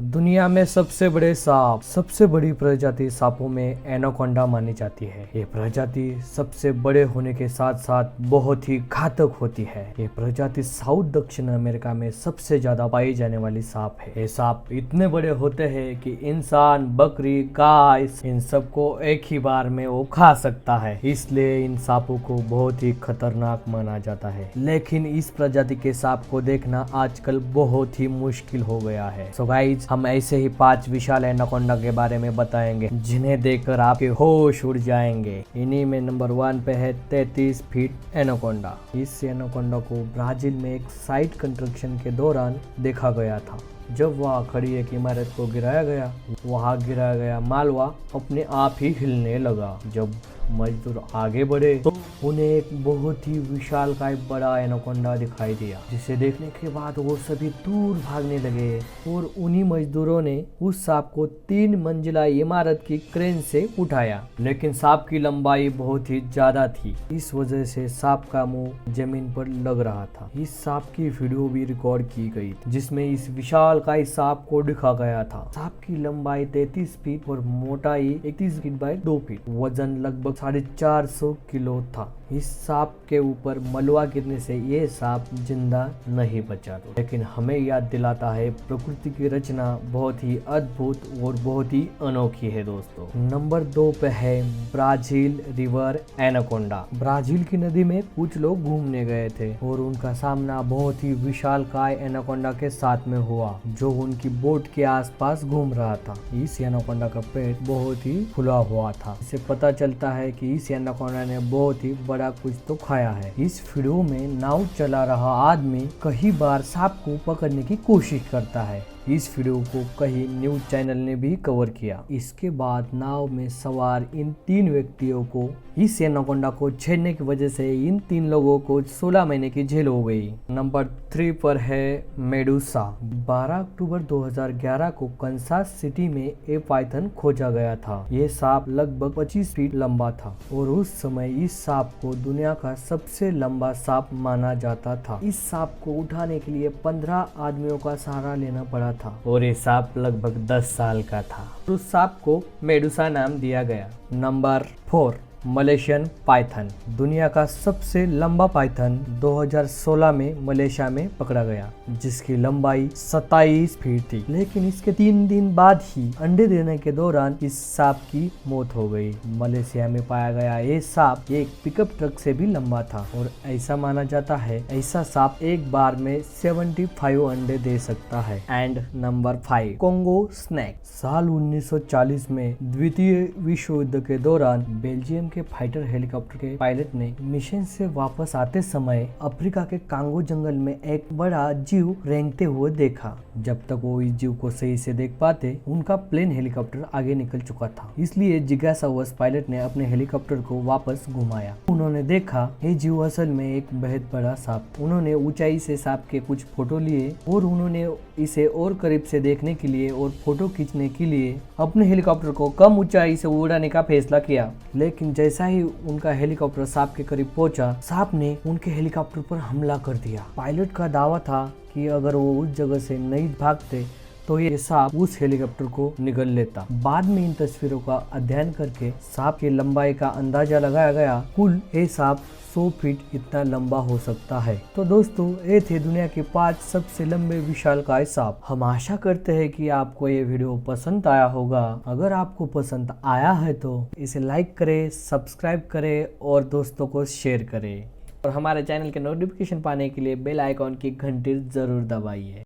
दुनिया में सबसे बड़े सांप, सबसे बड़ी प्रजाति सांपों में एनाकोंडा मानी जाती है। ये प्रजाति सबसे बड़े होने के साथ साथ बहुत ही घातक होती है। ये प्रजाति साउथ दक्षिण अमेरिका में सबसे ज्यादा पाई जाने वाली सांप है। ये सांप इतने बड़े होते हैं कि इंसान, बकरी, गाय इन सबको एक ही बार में वो खा सकता है। इसलिए इन सांपों को बहुत ही खतरनाक माना जाता है। लेकिन इस प्रजाति के सांप को देखना आजकल बहुत ही मुश्किल हो गया है। सो गाइस, हम ऐसे ही 5 विशाल एनाकोंडा के बारे में बताएंगे जिन्हें देखकर आपके होश उड़ जाएंगे। इन्हीं में नंबर 1 पे है 33 फीट एनाकोंडा। इस एनाकोंडा को ब्राजील में एक साइट कंस्ट्रक्शन के दौरान देखा गया था। जब वहाँ खड़ी एक इमारत को गिराया गया, वहाँ गिराया गया मालवा अपने आप ही हिलने लगा। जब मजदूर आगे बढ़े तो उन्हें एक बहुत ही विशालकाय बड़ा एनाकोंडा दिखाई दिया, जिसे देखने के बाद वो सभी दूर भागने लगे और उन्हीं मजदूरों ने उस सांप को 3 मंजिला इमारत की क्रेन से उठाया। लेकिन सांप की लंबाई बहुत ही ज्यादा थी, इस वजह से सांप का मुंह जमीन पर लग रहा था। इस सांप की वीडियो भी रिकॉर्ड की गई जिसमें इस विशालकाय सांप को दिखा गया था। सांप की लंबाई 33 फीट और मोटाई 31 फीट बाय 2 फीट, वजन लगभग 450 किलो था। इस सांप के ऊपर मलबा गिरने से ये सांप जिंदा नहीं बचा। लेकिन हमें याद दिलाता है प्रकृति की रचना बहुत ही अद्भुत और बहुत ही अनोखी है। दोस्तों, नंबर 2 पे है ब्राजील रिवर एनाकोंडा। ब्राजील की नदी में कुछ लोग घूमने गए थे और उनका सामना बहुत ही विशालकाय एनाकोंडा के साथ में हुआ, जो उनकी बोट के आसपास घूम रहा था। इस एनाकोंडा का पेट बहुत ही फुला हुआ था। इससे पता चलता है कि इस एनाकोंडा ने बहुत ही बड़ा कुछ तो खाया है। इस वीडियो में नाव चला रहा आदमी कई बार सांप को पकड़ने की कोशिश करता है। इस वीडियो को कई न्यूज चैनल ने भी कवर किया। इसके बाद नाव में सवार इन 3 व्यक्तियों को इस एनाकोंडा को छेड़ने की वजह से इन 3 लोगों को 16 महीने की जेल हो गई। नंबर 3 पर है मेडुसा। 12 अक्टूबर 2011 को कंसास सिटी में एक पाइथन खोजा गया था। ये सांप लगभग 25 फीट लंबा था और उस समय इस सांप को दुनिया का सबसे लंबा सांप माना जाता था। इस सांप को उठाने के लिए 15 आदमियों का सहारा लेना पड़ा था और ये सांप लगभग 10 साल का था। उस सांप को मेडुसा नाम दिया गया। Number 4 Malaysian Python. दुनिया का सबसे लंबा पाइथन 2016 में मलेशिया में पकड़ा गया, जिसकी लंबाई 27 फीट थी। लेकिन इसके 3 दिन बाद ही अंडे देने के दौरान इस सांप की मौत हो गई। मलेशिया में पाया गया ये सांप एक पिकअप ट्रक से भी लंबा था और ऐसा माना जाता है ऐसा सांप एक बार में 75 अंडे दे सकता है। And number 5 Congo snake. साल 1940 में द्वितीय विश्व युद्ध के दौरान बेल्जियम के फाइटर हेलीकॉप्टर के पायलट ने मिशन से वापस आते समय अफ्रीका के कांगो जंगल में एक बड़ा जीव रेंगते हुए देखा। जब तक वो इस जीव को सही से देख पाते, उनका प्लेन हेलीकॉप्टर आगे निकल चुका था। इसलिए जिज्ञासावश पायलट ने अपने हेलीकॉप्टर को वापस घुमाया। उन्होंने देखा ये जीव असल में एक बेहद बड़ा सांप। उन्होंने ऊंचाई से सांप के कुछ फोटो लिए और उन्होंने इसे और करीब से देखने के लिए और फोटो खींचने के लिए अपने हेलीकॉप्टर को कम ऊंचाई से उड़ाने का फैसला किया। लेकिन जैसा ही उनका हेलीकॉप्टर सांप के करीब पहुंचा, सांप ने उनके हेलीकॉप्टर पर हमला कर दिया। पायलट का दावा था कि अगर वो उस जगह से नहीं भागते तो ये सांप उस हेलीकॉप्टर को निगल लेता। बाद में इन तस्वीरों का अध्ययन करके सांप की लंबाई का अंदाजा लगाया गया। कुल ये सांप 100 फीट इतना लंबा हो सकता है। तो दोस्तों, ये थे दुनिया के 5 सबसे लंबे विशालकाय सांप। हम आशा करते हैं कि आपको ये वीडियो पसंद आया होगा। अगर आपको पसंद आया है तो इसे लाइक करें, सब्सक्राइब करें और दोस्तों को शेयर करें। और हमारे चैनल के नोटिफिकेशन पाने के लिए बेल आइकॉन की घंटी जरूर दबाइए।